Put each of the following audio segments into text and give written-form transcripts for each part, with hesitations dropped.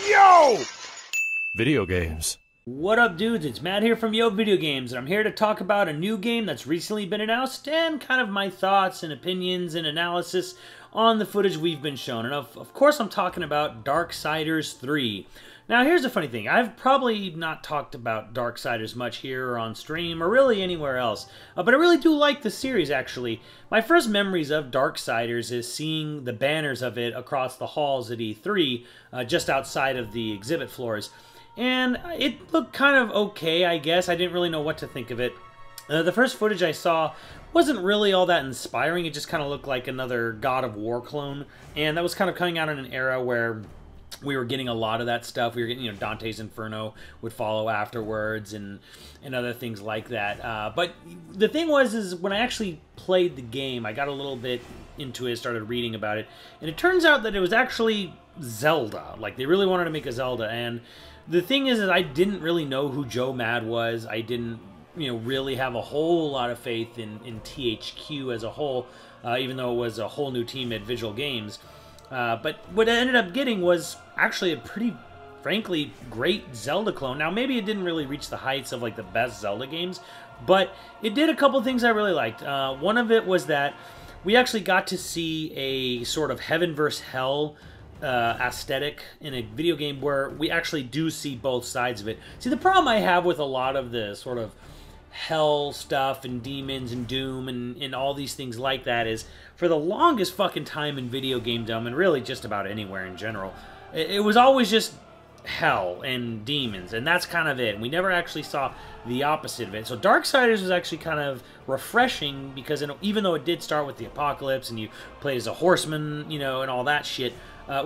Yo! Video games. What up, dudes? It's Matt here from YoVideogames, and I'm here to talk about a new game that's recently been announced and kind of my thoughts and opinions and analysis on the footage we've been shown. And of course, I'm talking about Darksiders 3. Now, here's the funny thing. I've probably not talked about Darksiders much here or on stream or really anywhere else, but I really do like the series, actually. My first memories of Darksiders is seeing the banners of it across the halls at E3, just outside of the exhibit floors. And it looked kind of okay, I guess. I didn't really know what to think of it. The first footage I saw wasn't really all that inspiring. It just kind of looked like another God of War clone. And that was kind of coming out in an era where we were getting a lot of that stuff. We were getting, Dante's Inferno would follow afterwards and other things like that. But the thing is when I actually played the game, I got a little bit into it, started reading about it, and it turns out that it was actually Zelda. Like, they really wanted to make a Zelda, and the thing is I didn't really know who Joe Mad was. I didn't, really have a whole lot of faith in THQ as a whole, even though it was a whole new team at YoVideogames. But what I ended up getting was actually a pretty, frankly, great Zelda clone. Now, maybe it didn't really reach the heights of, like, the best Zelda games, but it did a couple things I really liked. One of it was that we actually got to see a sort of heaven versus hell aesthetic in a video game where we actually do see both sides of it. See, the problem I have with a lot of the sort of hell stuff and demons and doom and all these things like that is, for the longest fucking time in video gamedom, and really just about anywhere in general, it was always just hell and demons, and that's kind of it. And we never actually saw the opposite of it. So Darksiders was actually kind of refreshing because even though it did start with the apocalypse and you played as a horseman, and all that shit,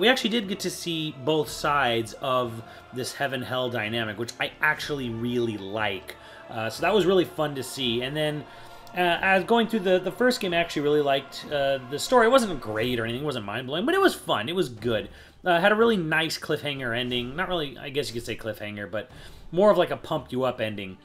we actually did get to see both sides of this heaven-hell dynamic, which I actually really like. So that was really fun to see. And then as going through the first game, I actually really liked the story. It wasn't great or anything, it wasn't mind-blowing, but it was fun, it was good. Had a really nice cliffhanger ending. Not really, I guess you could say cliffhanger, but more of like a pump-you-up ending.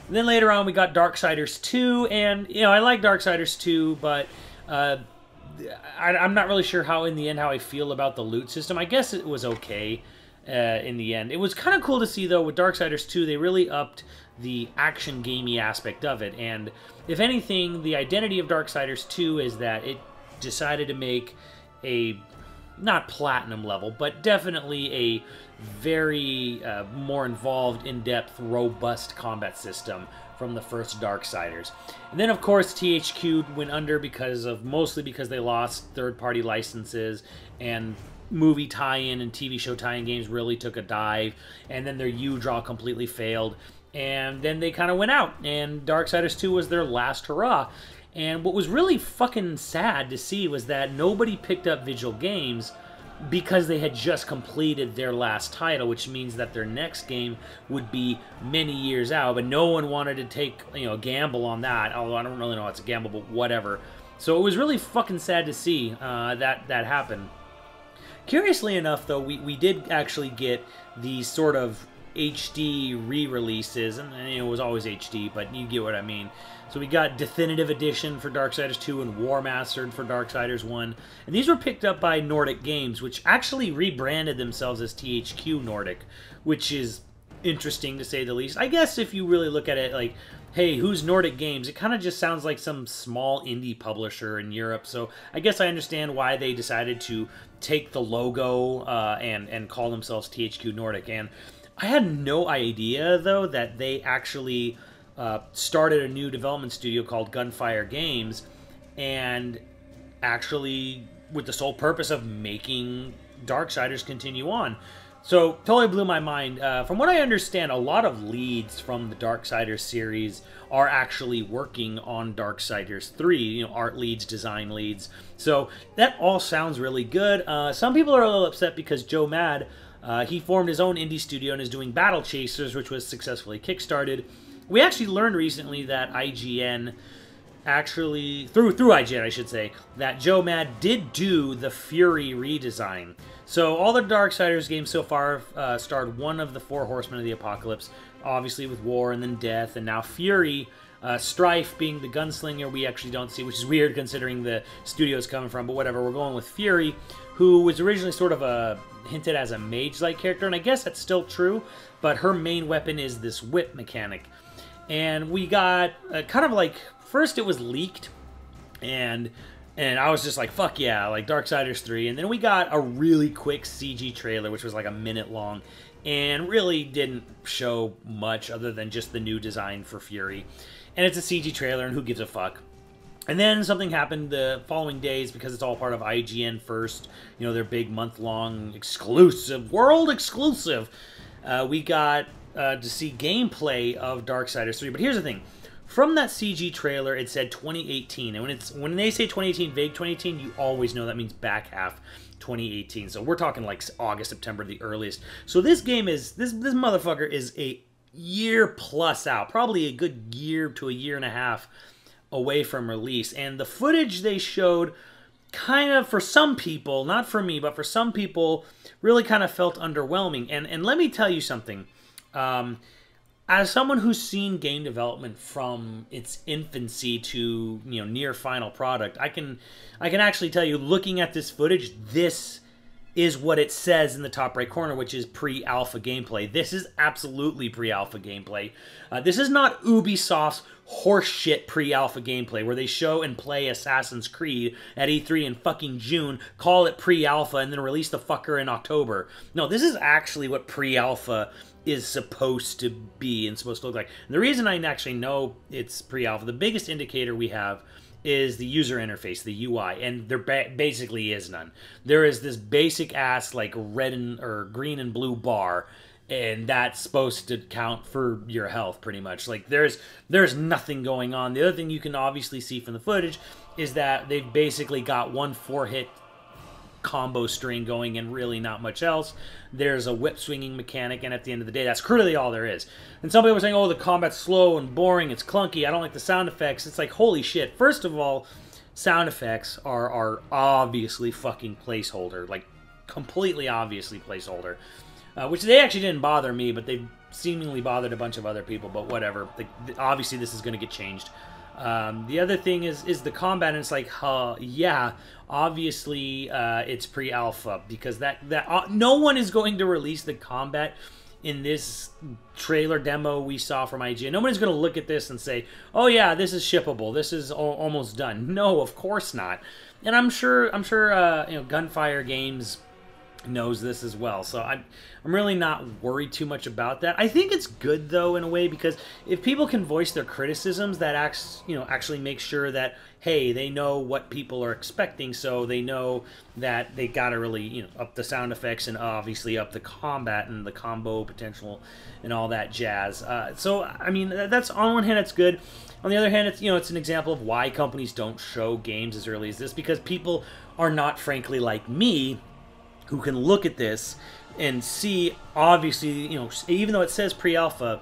And then later on, we got Darksiders 2, and, I like Darksiders 2, but I'm not really sure how, in the end, how I feel about the loot system. I guess it was okay in the end. It was kind of cool to see, though, with Darksiders 2, they really upped the action gamey aspect of it. And if anything, the identity of Darksiders 2 is that it decided to make a, not platinum level, but definitely a very more involved, in-depth, robust combat system from the first Darksiders. And then, of course, THQ went under mostly because they lost third-party licenses, and movie tie-in and TV show tie-in games really took a dive, and then their U-Draw completely failed, and then they kind of went out, and Darksiders 2 was their last hurrah. And what was really fucking sad to see was that nobody picked up YoVideogames because they had just completed their last title, which means that their next game would be many years out, but no one wanted to take, a gamble on that, although I don't really know it's a gamble, but whatever. So it was really fucking sad to see that happen. Curiously enough, though, we did actually get these sort of HD re-releases, and it was always HD, but you get what I mean. So we got Definitive Edition for Darksiders 2 and War Mastered for Darksiders 1. And these were picked up by Nordic Games, which actually rebranded themselves as THQ Nordic, which is interesting to say the least. I guess if you really look at it like, hey, who's Nordic Games? It kind of just sounds like some small indie publisher in Europe. So I guess I understand why they decided to take the logo and call themselves THQ Nordic. And I had no idea, though, that they actually started a new development studio called Gunfire Games, and actually with the sole purpose of making Darksiders continue on. So, totally blew my mind. From what I understand, a lot of leads from the Darksiders series are actually working on Darksiders 3, art leads, design leads. So, that all sounds really good. Some people are a little upset because Joe Mad, he formed his own indie studio and is doing Battle Chasers, which was successfully kickstarted. We actually learned recently that IGN actually, through IGN I should say, that Joe Mad did do the Fury redesign. So all the Darksiders games so far starred one of the four horsemen of the apocalypse, obviously with War and then Death, and now Fury, Strife being the gunslinger we actually don't see, which is weird considering the studio's coming from, but whatever, we're going with Fury, who was originally sort of a hinted as a mage-like character, and I guess that's still true, but her main weapon is this whip mechanic. And we got kind of like, first it was leaked, and I was just like, fuck yeah, like Darksiders 3. And then we got a really quick CG trailer, which was like a minute long, and really didn't show much other than just the new design for Fury. And it's a CG trailer, and who gives a fuck? And then something happened the following days, because it's all part of IGN First, you know, their big month-long exclusive, world exclusive. We got to see gameplay of Darksiders 3. But here's the thing. From that CG trailer, it said 2018. And when they say 2018, vague 2018, you always know that means back half 2018. So we're talking like August, September, the earliest. So this game is, this motherfucker is a year plus out. Probably a good year to a year and a half away from release. And the footage they showed kind of, for some people, not for me, but for some people, really kind of felt underwhelming. And let me tell you something. As someone who's seen game development from its infancy to, you know, near final product, I can actually tell you, looking at this footage, this is what it says in the top right corner, which is pre-alpha gameplay. This is absolutely pre-alpha gameplay. This is not Ubisoft's horseshit pre-alpha gameplay where they show and play Assassin's Creed at E3 in fucking June, call it pre-alpha, and then release the fucker in October. No, this is actually what pre-alpha is supposed to be and supposed to look like. And the reason I actually know it's pre-alpha, the biggest indicator we have is the user interface, the UI, and there basically is none. There is this basic ass like red and or green and blue bar, and that's supposed to count for your health pretty much. Like there's nothing going on. The other thing you can obviously see from the footage is that they've basically got one 4-hit combo string going and really not much else. There's a whip swinging mechanic, and at the end of the day, that's really all there is. And some people were saying, oh, the combat's slow and boring, it's clunky, I don't like the sound effects. It's like, holy shit. First of all, sound effects are obviously fucking placeholder, like completely obviously placeholder, which they actually didn't bother me, but they seemingly bothered a bunch of other people, but whatever. Obviously, this is going to get changed. The other thing is the combat, and it's like, yeah, obviously it's pre-alpha, because no one is going to release the combat in this trailer demo we saw from IGN. Nobody's going to look at this and say, oh yeah, this is shippable, this is almost done. No, of course not. And I'm sure you know, Gunfire Games knows this as well, so I'm really not worried too much about that. I think it's good though in a way, because if people can voice their criticisms, that actually makes sure that, hey, they know what people are expecting, so they know that they gotta really, you know, up the sound effects and obviously up the combat and the combo potential and all that jazz. So I mean, that's on one hand it's good. On the other hand, it's, you know, it's an example of why companies don't show games as early as this, because people are not, frankly, like me, who can look at this and see, obviously, you know, even though it says pre-alpha,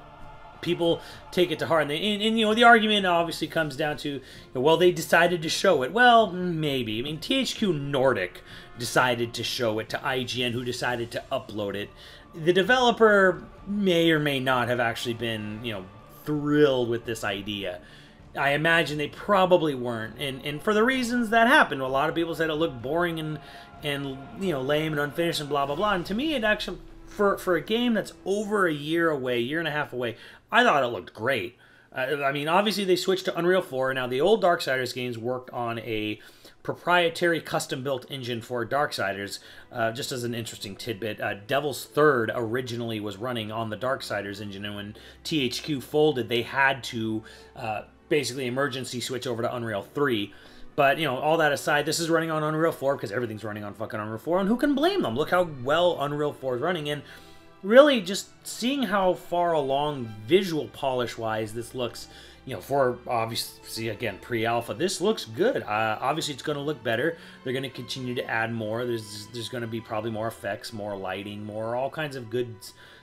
people take it to heart. And you know, the argument obviously comes down to, well, they decided to show it. Well, maybe. I mean, THQ Nordic decided to show it to IGN, who decided to upload it. The developer may or may not have actually been, you know, thrilled with this idea. I imagine they probably weren't, and for the reasons that happened. A lot of people said it looked boring and you know, lame and unfinished and blah blah blah. And to me, it actually, for a game that's over a year away, year and a half away, I thought it looked great. I mean, obviously they switched to Unreal 4. Now the old Darksiders games worked on a proprietary custom-built engine for Darksiders. Just as an interesting tidbit, Devil's Third originally was running on the Darksiders engine, and when THQ folded, they had to basically emergency switch over to Unreal 3. But, you know, all that aside, this is running on Unreal 4 because everything's running on fucking Unreal 4, and who can blame them? Look how well Unreal 4 is running, and really just seeing how far along visual polish-wise this looks, you know, for obviously, again, pre-alpha, this looks good. Obviously, it's going to look better. They're going to continue to add more. There's going to be probably more effects, more lighting, more all kinds of good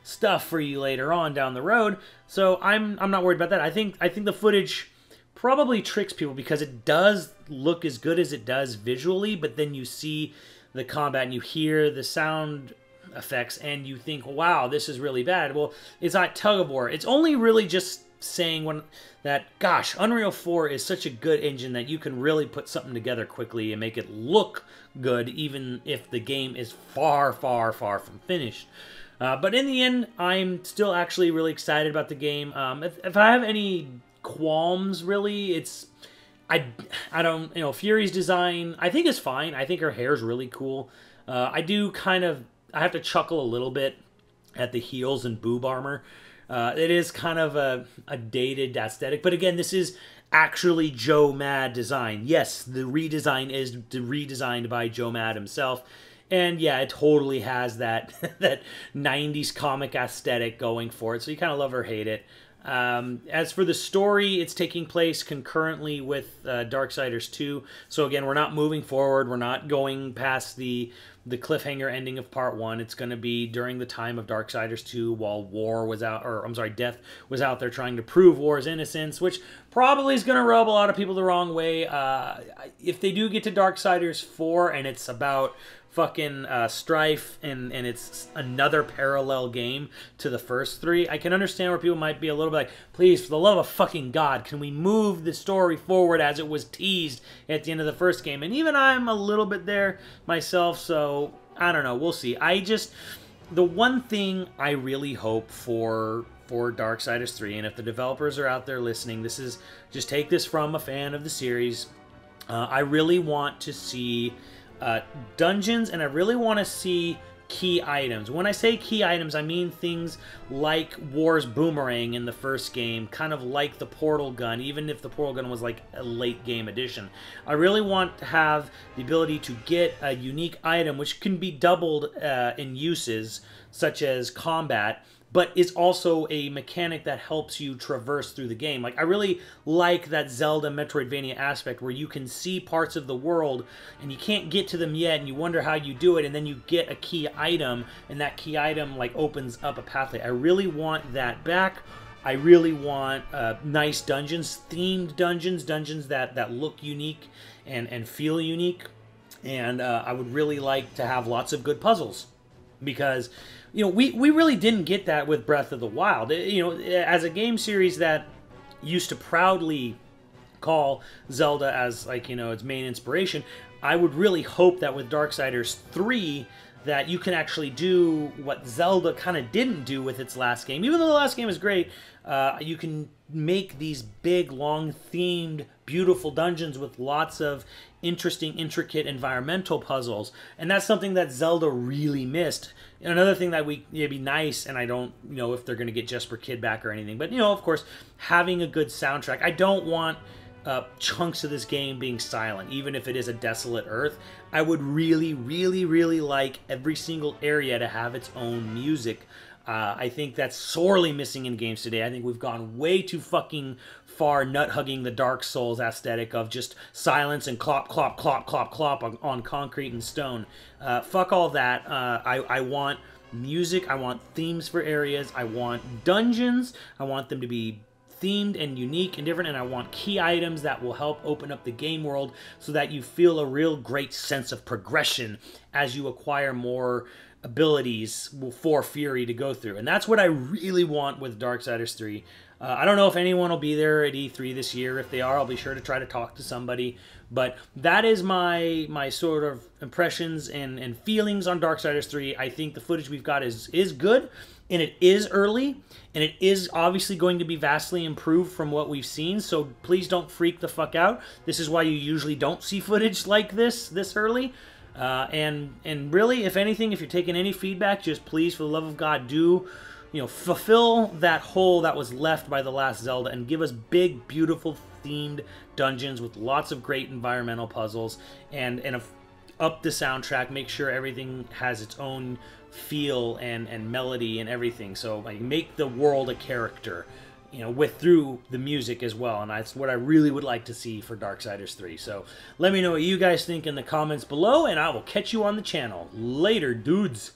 stuff for you later on down the road. So I'm not worried about that. I think the footage probably tricks people because it does look as good as it does visually, but then you see the combat and you hear the sound effects and you think, wow, this is really bad. Well, it's not tug of war. It's only really just saying that, gosh, Unreal 4 is such a good engine that you can really put something together quickly and make it look good, even if the game is far, far, far from finished. But in the end, I'm still actually really excited about the game. If I have any qualms, really, it's... I don't... Fury's design, I think is fine. I think her hair's really cool. I do kind of... I have to chuckle a little bit at the heels and boob armor. It is kind of a dated aesthetic. But again, this is actually Joe Mad design. Yes, the redesign is redesigned by Joe Mad himself. And yeah, it totally has that that 90s comic aesthetic going for it. So you kind of love or hate it. As for the story, it's taking place concurrently with Darksiders 2. So again, we're not moving forward. We're not going past the cliffhanger ending of Part 1. It's going to be during the time of Darksiders 2 while War was out, or I'm sorry, Death was out there trying to prove War's innocence, which probably is going to rub a lot of people the wrong way. If they do get to Darksiders 4 and it's about fucking Strife and it's another parallel game to the first three, I can understand where people might be a little bit like, please, for the love of fucking God, can we move the story forward as it was teased at the end of the first game? And even I'm a little bit there myself, so I don't know, we'll see. The one thing I really hope for Darksiders 3, and if the developers are out there listening, just take this from a fan of the series, I really want to see dungeons, and I really want to see key items. When I say key items, I mean things like War's boomerang in the first game, kind of like the portal gun, even if the portal gun was like a late game addition. I really want to have the ability to get a unique item which can be doubled in uses, such as combat, but is also a mechanic that helps you traverse through the game. Like, I really like that Zelda Metroidvania aspect where you can see parts of the world and you can't get to them yet and you wonder how you do it, and then you get a key item and that key item like opens up a pathway. I really want that back. I really want nice dungeons, themed dungeons, dungeons that look unique and feel unique. And I would really like to have lots of good puzzles, because we really didn't get that with Breath of the Wild. As a game series that used to proudly call Zelda as its main inspiration, I would really hope that with Darksiders 3 that you can actually do what Zelda kind of didn't do with its last game. Even though the last game is great, you can make these big, long, themed, beautiful dungeons with lots of interesting, intricate environmental puzzles. And that's something that Zelda really missed. Another thing that it'd be nice, and I don't know if they're going to get Jesper Kid back or anything, but, of course, having a good soundtrack. I don't want chunks of this game being silent, even if it is a desolate Earth. I would really, really, really like every single area to have its own music. I think that's sorely missing in games today. I think we've gone way too fucking far nut-hugging the Dark Souls aesthetic of just silence and clop, clop, clop, clop, clop on concrete and stone. Fuck all that. I want music. I want themes for areas. I want dungeons. I want them to be themed and unique and different, and I want key items that will help open up the game world so that you feel a real great sense of progression as you acquire more abilities for Fury to go through. And that's what I really want with Darksiders 3. I don't know if anyone will be there at E3 this year. If they are, I'll be sure to try to talk to somebody. But that is my sort of impressions and feelings on Darksiders 3. I think the footage we've got is good, and it is early, and it is obviously going to be vastly improved from what we've seen, so please don't freak the fuck out. This is why you usually don't see footage like this early. And really, if anything, if you're taking any feedback, just please, for the love of God, do fulfill that hole that was left by the last Zelda and give us big, beautiful, themed dungeons with lots of great environmental puzzles, and up the soundtrack. Make sure everything has its own feel and melody and everything. So make the world a character, through the music as well. And that's what I really would like to see for Darksiders 3. So let me know what you guys think in the comments below, and I will catch you on the channel. Later, dudes.